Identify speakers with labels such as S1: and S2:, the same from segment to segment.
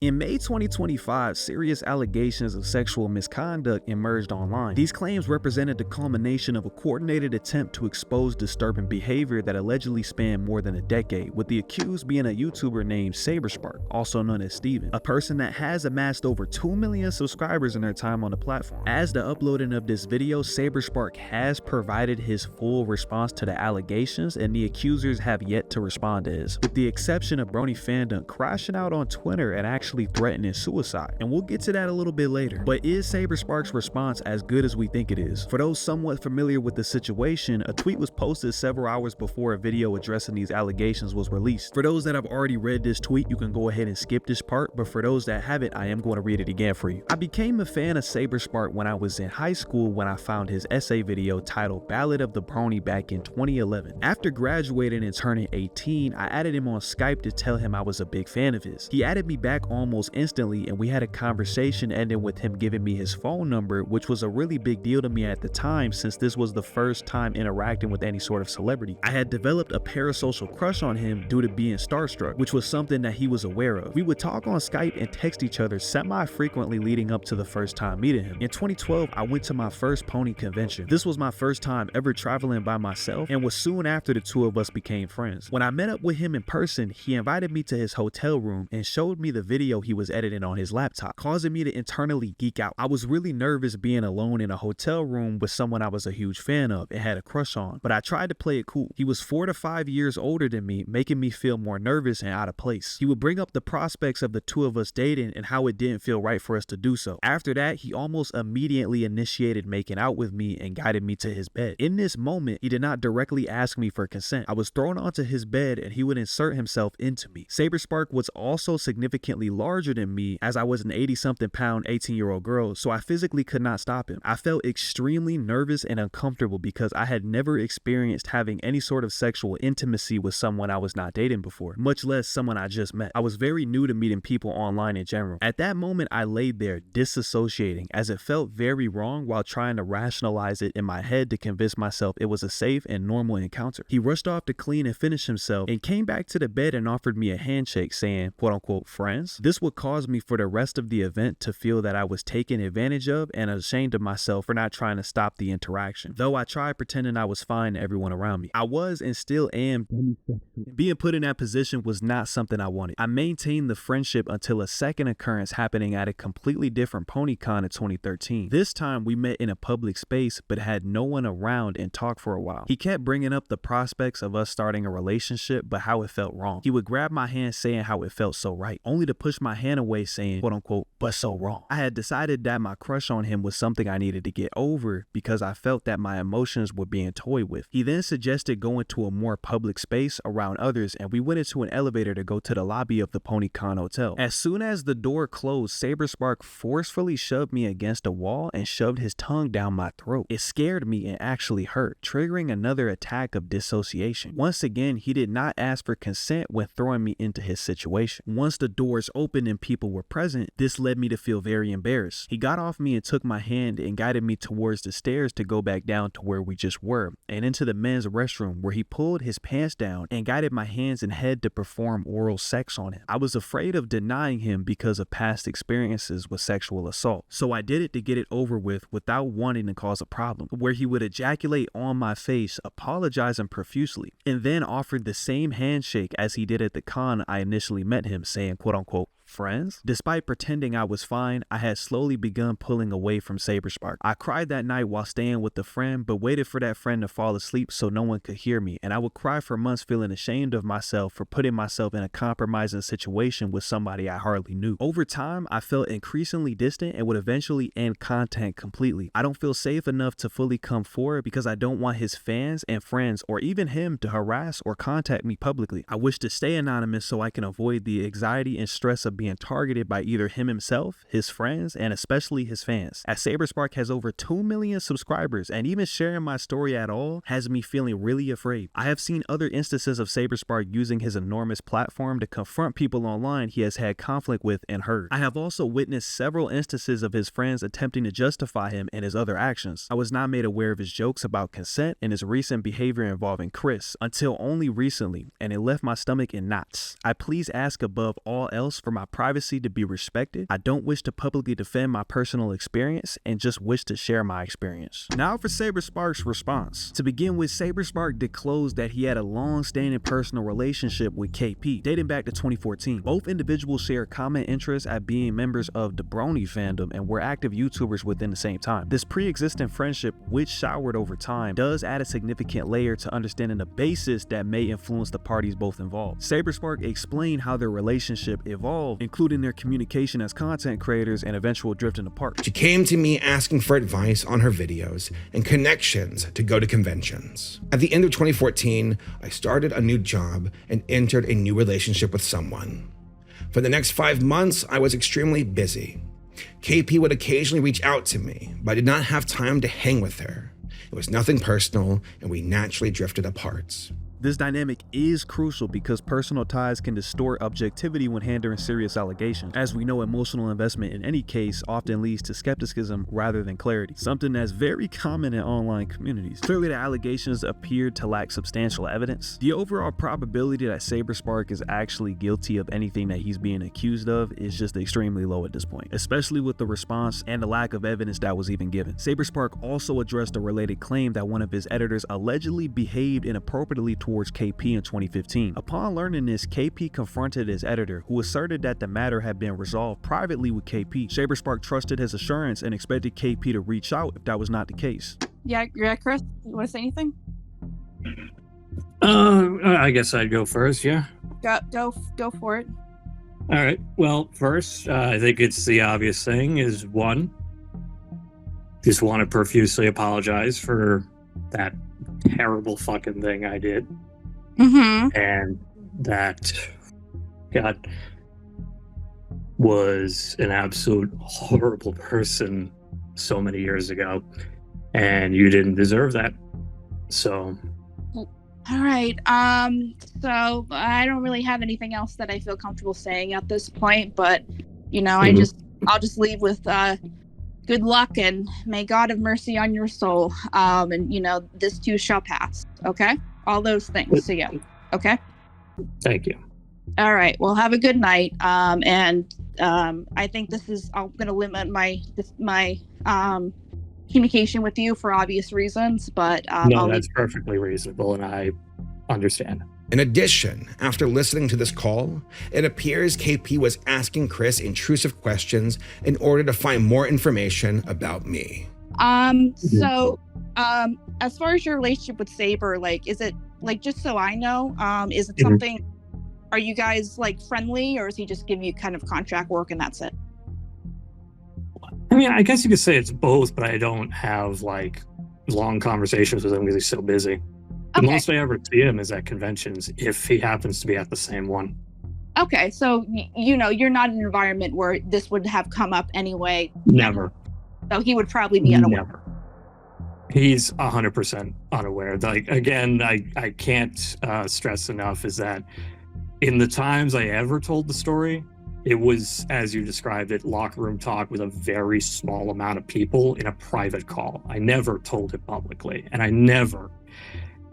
S1: In May 2025, serious allegations of sexual misconduct emerged online. These claims represented the culmination of a coordinated attempt to expose disturbing behavior that allegedly spanned more than a decade, with the accused being a YouTuber named Saberspark, also known as Steven, a person that has amassed over 2 million subscribers in their time on the platform. As the uploading of this video, Saberspark has provided his full response to the allegations, and the accusers have yet to respond to this, with the exception of Brony Fandun crashing out on Twitter and actually threatening suicide, and we'll get to that a little bit later. But is Saberspark's response as good as we think it is? For those somewhat familiar with the situation, a tweet was posted several hours before a video addressing these allegations was released. For those that have already read this tweet, you can go ahead and skip this part, but for those that haven't, I am going to read it again for you. I became a fan of Saberspark when I was in high school when I found his essay video titled Ballad of the Brony back in 2011. After graduating and turning 18, I added him on Skype to tell him I was a big fan of his. He added me back almost instantly, and we had a conversation ending with him giving me his phone number, which was a really big deal to me at the time since this was the first time interacting with any sort of celebrity. I had developed a parasocial crush on him due to being starstruck, which was something that he was aware of. We would talk on Skype and text each other semi-frequently leading up to the first time meeting him. In 2012, I went to my first pony convention. This was my first time ever traveling by myself and was soon after the two of us became friends. When I met up with him in person, he invited me to his hotel room and showed me the video he was editing on his laptop, causing me to internally geek out. I was really nervous being alone in a hotel room with someone I was a huge fan of and had a crush on, but I tried to play it cool. He was 4 to 5 years older than me, making me feel more nervous and out of place. He would bring up the prospects of the two of us dating and how it didn't feel right for us to do so. After that, he almost immediately initiated making out with me and guided me to his bed. In this moment, he did not directly ask me for consent. I was thrown onto his bed and he would insert himself into me. Saberspark was also significantly larger than me, as I was an 80-something pound 18-year-old girl, so I physically could not stop him. I felt extremely nervous and uncomfortable because I had never experienced having any sort of sexual intimacy with someone I was not dating before, much less someone I just met. I was very new to meeting people online in general. At that moment, I laid there disassociating, as it felt very wrong while trying to rationalize it in my head to convince myself it was a safe and normal encounter. He rushed off to clean and finish himself and came back to the bed and offered me a handshake saying, quote unquote, friends. This would cause me for the rest of the event to feel that I was taken advantage of and ashamed of myself for not trying to stop the interaction, though I tried pretending I was fine to everyone around me. I was and still am demisexual. Being put in that position was not something I wanted. I maintained the friendship until a second occurrence happening at a completely different PonyCon in 2013. This time we met in a public space but had no one around and talked for a while. He kept bringing up the prospects of us starting a relationship but how it felt wrong. He would grab my hand saying how it felt so right, only to push my hand away saying, quote unquote, but so wrong. I had decided that my crush on him was something I needed to get over because I felt that my emotions were being toyed with. He then suggested going to a more public space around others, and we went into an elevator to go to the lobby of the PonyCon hotel. As soon as the door closed, Saberspark forcefully shoved me against a wall and shoved his tongue down my throat. It scared me and actually hurt, triggering another attack of dissociation. Once again, he did not ask for consent when throwing me into his situation. Once the doors opened and people were present, this led me to feel very embarrassed. He got off me and took my hand and guided me towards the stairs to go back down to where we just were and into the men's restroom, where he pulled his pants down and guided my hands and head to perform oral sex on him. I was afraid of denying him because of past experiences with sexual assault, so I did it to get it over with without wanting to cause a problem, where he would ejaculate on my face, apologizing profusely, and then offered the same handshake as he did at the con I initially met him, saying, quote unquote, friends. Despite pretending I was fine, I had slowly begun pulling away from Saberspark. I cried that night while staying with a friend, but waited for that friend to fall asleep so no one could hear me, and I would cry for months feeling ashamed of myself for putting myself in a compromising situation with somebody I hardly knew. Over time, I felt increasingly distant and would eventually end contact completely. I don't feel safe enough to fully come forward because I don't want his fans and friends or even him to harass or contact me publicly. I wish to stay anonymous so I can avoid the anxiety and stress of being targeted by either him himself, his friends, and especially his fans. As Saberspark has over 2 million subscribers, and even sharing my story at all has me feeling really afraid. I have seen other instances of Saberspark using his enormous platform to confront people online he has had conflict with and hurt. I have also witnessed several instances of his friends attempting to justify him and his other actions. I was not made aware of his jokes about consent and his recent behavior involving Chris until only recently, and it left my stomach in knots. I please ask above all else for my privacy to be respected. I don't wish to publicly defend my personal experience and just wish to share my experience. Now for Saberspark's response. To begin with, Saberspark disclosed that he had a long-standing personal relationship with KP, dating back to 2014. Both individuals share common interests at being members of the Brony Fandun and were active YouTubers within the same time. This pre-existing friendship, which soured over time, does add a significant layer to understanding the basis that may influence the parties both involved. Saberspark explained how their relationship evolved, including their communication as content creators and eventual drifting apart.
S2: She came to me asking for advice on her videos and connections to go to conventions. At the end of 2014, I started a new job and entered a new relationship with someone. For the next 5 months, I was extremely busy. KP would occasionally reach out to me, but I did not have time to hang with her. It was nothing personal, and we naturally drifted apart.
S1: This dynamic is crucial because personal ties can distort objectivity when handling serious allegations. As we know, emotional investment in any case often leads to skepticism rather than clarity, something that's very common in online communities. Clearly, the allegations appeared to lack substantial evidence. The overall probability that Saberspark is actually guilty of anything that he's being accused of is just extremely low at this point, especially with the response and the lack of evidence that was even given. Saberspark also addressed a related claim that one of his editors allegedly behaved inappropriately towards KP in 2015. Upon learning this, KP confronted his editor, who asserted that the matter had been resolved privately with KP. Saberspark trusted his assurance and expected KP to reach out if that was not the case.
S3: Yeah, Chris, you want to say anything?
S4: I guess I'd go first, yeah.
S3: Go for it.
S4: All right. Well, first, I think it's the obvious thing is one, just want to profusely apologize for that terrible fucking thing I did.
S3: Mm-hmm.
S4: And that, God, was an absolute horrible person so many years ago, and you didn't deserve that. So.
S3: All right. So I don't really have anything else that I feel comfortable saying at this point, but you know, I'll just leave with good luck and may God have mercy on your soul. And you know, this too shall pass. Okay. All those things. So yeah. Okay.
S4: Thank you.
S3: All right. Well, have a good night. And I think I'm going to limit my communication with you for obvious reasons, but
S4: no, that's perfectly reasonable, and I understand.
S2: In addition, after listening to this call, it appears KP was asking Chris intrusive questions in order to find more information about me.
S3: So, as far as your relationship with Saber, like, is it, like, just so I know, is it something, are you guys, like, friendly, or is he just giving you kind of contract work and that's it?
S4: I mean, I guess you could say it's both, but I don't have, like, long conversations with him because he's so busy. The most I ever see him is at conventions, if he happens to be at the same one.
S3: Okay, so, you know, you're not in an environment where this would have come up anyway.
S4: Never.
S3: So he would probably be unaware.
S4: Never. He's 100% unaware. Like, again, I can't stress enough is that in the times I ever told the story, it was, as you described it, locker room talk with a very small amount of people in a private call. I never told it publicly, and I never,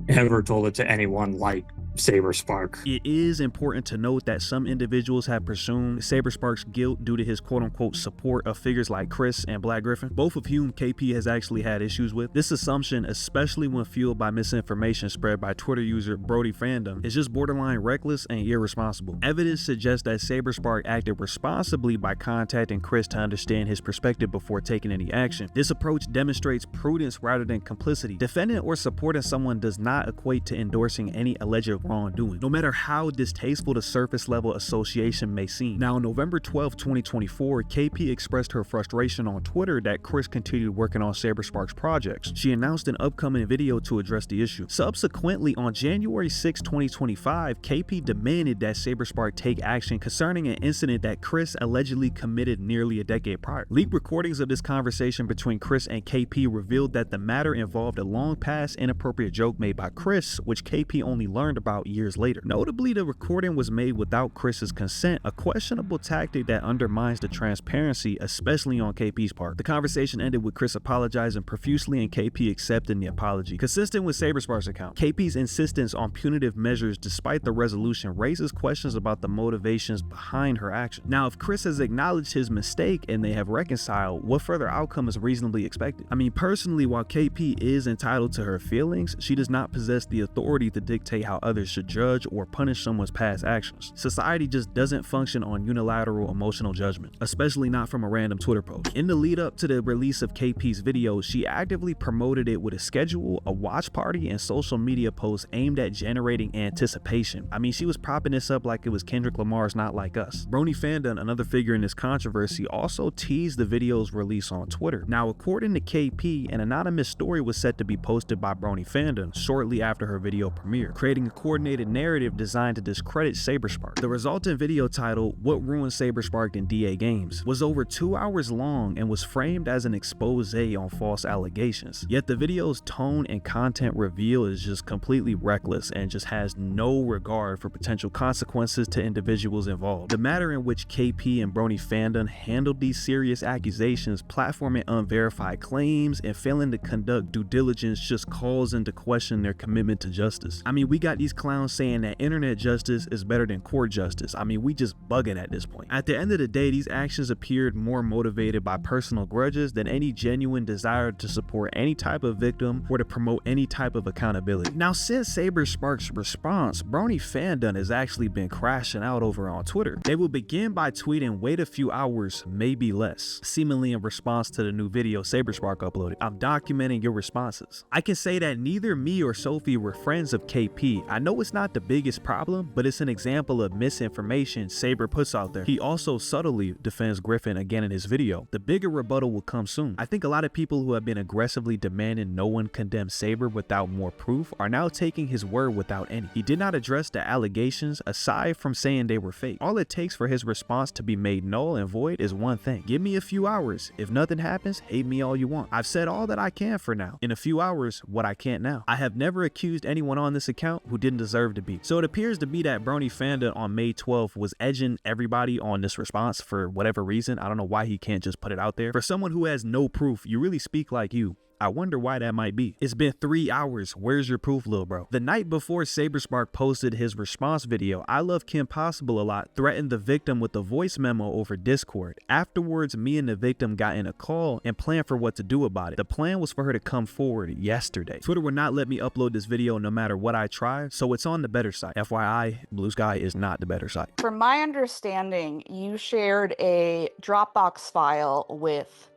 S4: ever told it to anyone like Saberspark.
S1: It is important to note that some individuals have presumed Saberspark's guilt due to his quote-unquote support of figures like Chris and Black Griffin, both of whom KP has actually had issues with. This assumption, especially when fueled by misinformation spread by Twitter user Brony Fandun, is just borderline reckless and irresponsible. Evidence suggests that Saberspark acted responsibly by contacting Chris to understand his perspective before taking any action. This approach demonstrates prudence rather than complicity. Defending or supporting someone does not equate to endorsing any alleged wrongdoing, no matter how distasteful the surface level association may seem. Now, on November 12, 2024, KP expressed her frustration on Twitter that Chris continued working on Saberspark's projects. She announced an upcoming video to address the issue. Subsequently, on January 6, 2025, KP demanded that Saberspark take action concerning an incident that Chris allegedly committed nearly a decade prior. Leaked recordings of this conversation between Chris and KP revealed that the matter involved a long past inappropriate joke made made by Chris, which KP only learned about years later. Notably, the recording was made without Chris's consent, a questionable tactic that undermines the transparency, especially on KP's part. The conversation ended with Chris apologizing profusely and KP accepting the apology. Consistent with Saberspark's account, KP's insistence on punitive measures despite the resolution raises questions about the motivations behind her action. Now, if Chris has acknowledged his mistake and they have reconciled, what further outcome is reasonably expected? I mean, personally, while KP is entitled to her feelings, she does not possess the authority to dictate how others should judge or punish someone's past actions. Society just doesn't function on unilateral emotional judgment, especially not from a random Twitter post. In the lead up to the release of KP's video, she actively promoted it with a schedule, a watch party, and social media posts aimed at generating anticipation. I mean, she was propping this up like it was Kendrick Lamar's Not Like Us. Brony Fandun, another figure in this controversy, also teased the video's release on Twitter. Now, according to KP, an anonymous story was set to be posted by Brony Fandun shortly after her video premiere, creating a coordinated narrative designed to discredit Saberspark. The resultant video, titled "What Ruined Saberspark in DA Games," was over 2 hours long and was framed as an expose on false allegations. Yet the video's tone and content reveal is just completely reckless and just has no regard for potential consequences to individuals involved. The manner in which KP and Brony Fandun handled these serious accusations, platforming unverified claims, and failing to conduct due diligence just calls into question their commitment to justice. I mean, we got these clowns saying that internet justice is better than court justice. I mean, we just bugging at this point. At the end of the day, these actions appeared more motivated by personal grudges than any genuine desire to support any type of victim or to promote any type of accountability. Now, since Saberspark's response, Brony Fandun has actually been crashing out over on Twitter. They will begin by tweeting, "Wait a few hours, maybe less," seemingly in response to the new video Saberspark uploaded. "I'm documenting your responses." I can say that neither me or Sophie were friends of KP. I know it's not the biggest problem, but it's an example of misinformation Saber puts out there. He also subtly defends Griffin again in his video. The bigger rebuttal will come soon. I think a lot of people who have been aggressively demanding no one condemn Saber without more proof are now taking his word without any. He did not address the allegations aside from saying they were fake. All it takes for his response to be made null and void is one thing: give me a few hours. If nothing happens, hate me all you want. I've said all that I can for now. In a few hours, what I can't now. I have never accused anyone on this account who didn't deserve to be. So it appears to be that Brony Fandun on May 12th was edging everybody on this response for whatever reason. I don't know why he can't just put it out there. For someone who has no proof, you really speak like you. I wonder why that might be. It's been 3 hours. Where's your proof, lil bro? The night before Saberspark posted his response video, I Love Kim Possible a Lot threatened the victim with a voice memo over Discord. Afterwards, me and the victim got in a call and planned for what to do about it. The plan was for her to come forward yesterday. Twitter would not let me upload this video no matter what I tried, so it's on the better side. FYI, Blue Sky is not the better side.
S5: From my understanding, you shared a Dropbox file with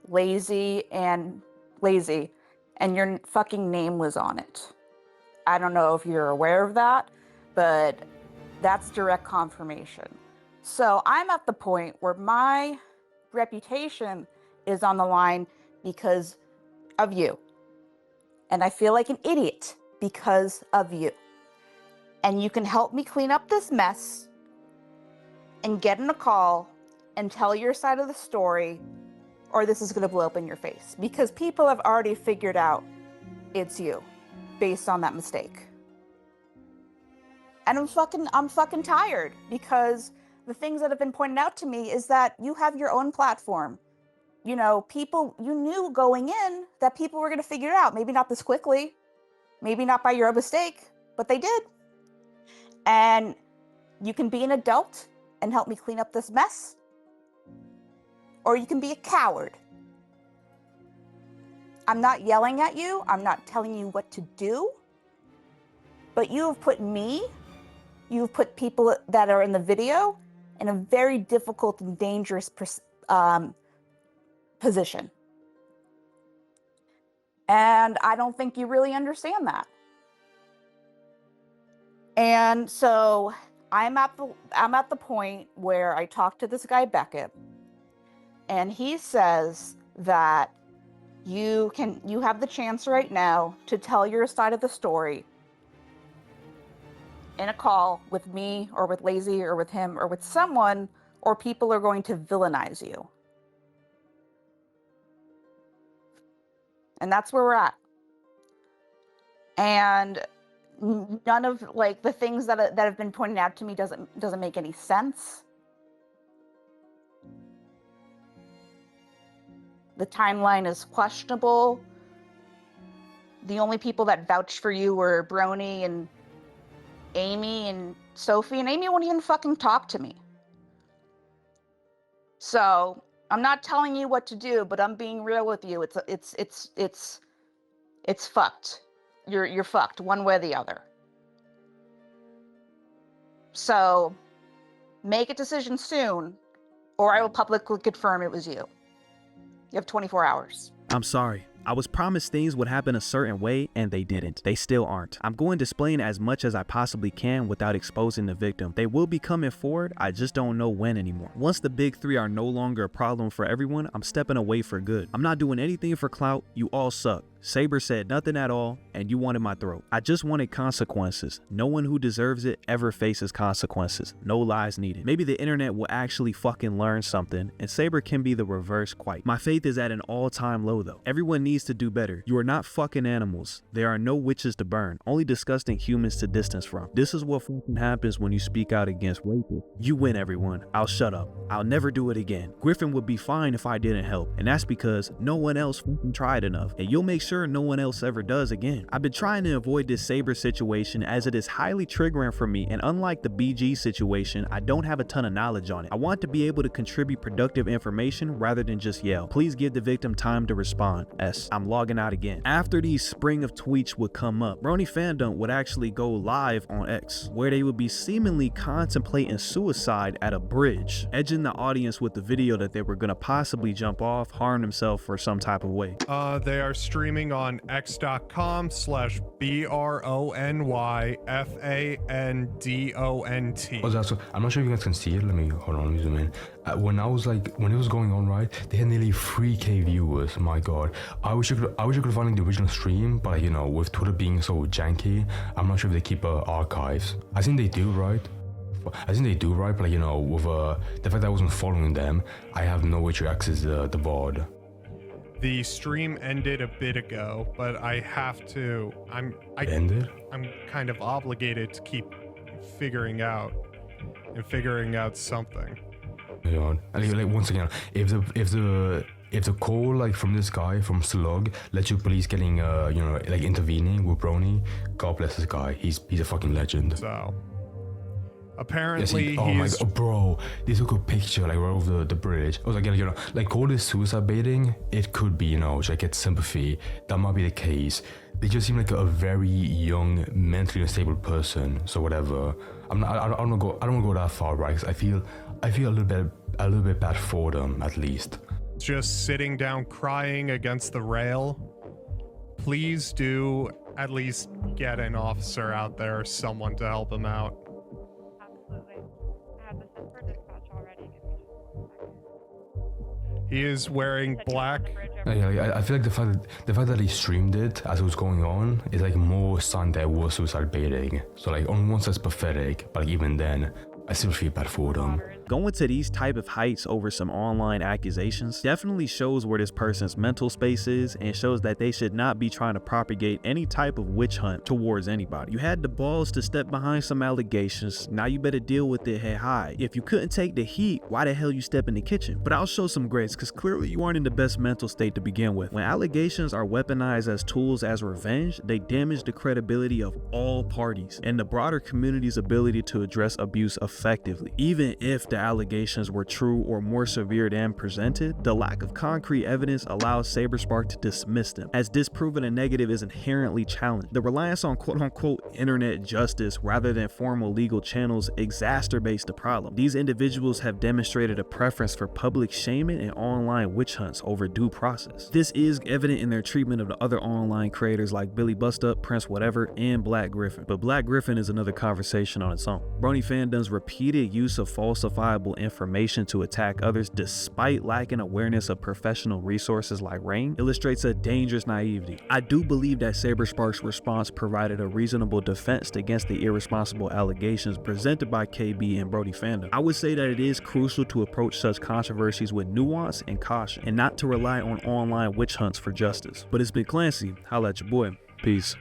S5: Lazy and your fucking name was on it. I don't know if you're aware of that, but that's direct confirmation. So I'm at the point where my reputation is on the line because of you. And I feel like an idiot because of you. And you can help me clean up this mess and get in a call and tell your side of the story, or this is going to blow up in your face, because people have already figured out it's you based on that mistake. And I'm fucking tired, because the things that have been pointed out to me is that you have your own platform. You know, people, you knew going in that people were going to figure it out. Maybe not this quickly, maybe not by your own mistake, but they did. And you can be an adult and help me clean up this mess, or you can be a coward. I'm not yelling at you. I'm not telling you what to do. But you have put people that are in the video in a very difficult and dangerous position. And I don't think you really understand that. And so I'm at the point where I talked to this guy Beckett, and he says that you have the chance right now to tell your side of the story in a call with me or with Lazy or with him or with someone, or people are going to villainize you. And that's where we're at. and none of like the things that have been pointed out to me doesn't make any sense. The timeline is questionable. The only people that vouched for you were Brony and Amy and Sophie, and Amy won't even fucking talk to me. So I'm not telling you what to do, but I'm being real with you. It's fucked. You're fucked one way or the other. So make a decision soon, or I will publicly confirm it was you. You have 24 hours.
S1: I'm sorry. I was promised things would happen a certain way, and they didn't. They still aren't. I'm going to explain as much as I possibly can without exposing the victim. They will be coming forward, I just don't know when anymore. Once the big three are no longer a problem for everyone, I'm stepping away for good. I'm not doing anything for clout. You all suck. Saber said nothing at all, and you wanted my throat. I just wanted consequences. No one who deserves it ever faces consequences. No lies needed. Maybe the internet will actually fucking learn something, and Saber can be the reverse quite. My faith is at an all-time low though. Everyone needs to do better. You are not fucking animals. There are no witches to burn, only disgusting humans to distance from. This is what fucking happens when you speak out against rapists. You win, everyone. I'll shut up. I'll never do it again. Griffin would be fine if I didn't help, and that's because no one else fucking tried enough, and you'll make sure no one else ever does again. I've been trying to avoid this Saber situation as it is highly triggering for me, and unlike the BG situation, I don't have a ton of knowledge on it. I want to be able to contribute productive information rather than just yell. Please give the victim time to respond. I'm logging out again. After these spring of tweets would come up, Brony Fandun would actually go live on X, where they would be seemingly contemplating suicide at a bridge, edging the audience with the video that they were gonna possibly jump off, harm themselves for some type of way.
S6: They are streaming on x.com/BRONYFANDONT.
S7: Oh, so I'm not sure if you guys can see it. Let me zoom in. When it was going on, right, they had nearly 3K viewers. My God, I wish I could find the original stream, but you know, with Twitter being so janky, I'm not sure if they keep archives. I think they do, right? But you know, with the fact that I wasn't following them, I have no way to access the VOD.
S6: The stream ended a bit ago, but I have to. I'm kind of obligated to keep figuring out something.
S7: Yeah, like once again, if the call like from this guy from Slug led to police getting intervening with Brony, God bless this guy. He's a fucking legend.
S6: So apparently,
S7: oh my God, bro, they took a picture like right over the bridge. I was like, you know, like call this suicide baiting. It could be, you know, to get sympathy. That might be the case. They just seem like a very young, mentally unstable person. So whatever. I don't want to go that far, right? 'Cause I feel a little bit bad for them at least.
S6: Just sitting down crying against the rail. Please do at least get an officer out there or someone to help him out.
S8: Absolutely. I had this in for dispatch already.
S6: He is wearing black.
S7: I feel like the fact that he streamed it as it was going on is like more sign that it was suicide baiting. So like on one side it's pathetic, but like, even then, I still feel bad for them.
S1: Going to these type of heights over some online accusations definitely shows where this person's mental space is, and shows that they should not be trying to propagate any type of witch hunt towards anybody. You had the balls to step behind some allegations, now you better deal with it head high. If you couldn't take the heat, why the hell you step in the kitchen? But I'll show some grace, because clearly you aren't in the best mental state to begin with. When allegations are weaponized as tools as revenge, they damage the credibility of all parties and the broader community's ability to address abuse effectively. Even if the allegations were true or more severe than presented, the lack of concrete evidence allows Saberspark to dismiss them, as disproving a negative is inherently challenged. The reliance on quote-unquote internet justice rather than formal legal channels exacerbates the problem. These individuals have demonstrated a preference for public shaming and online witch hunts over due process. This is evident in their treatment of the other online creators like Billy Bustup, Prince Whatever, and Black Griffin. But Black Griffin is another conversation on its own. Brony Fandun's repeated use of falsifiable information to attack others despite lacking awareness of professional resources like Rain illustrates a dangerous naivety. I do believe that Saberspark's response provided a reasonable defense against the irresponsible allegations presented by KB and Brony Fandun. I would say that it is crucial to approach such controversies with nuance and caution, and not to rely on online witch hunts for justice. But it's been Clancy. Holla at your boy. Peace.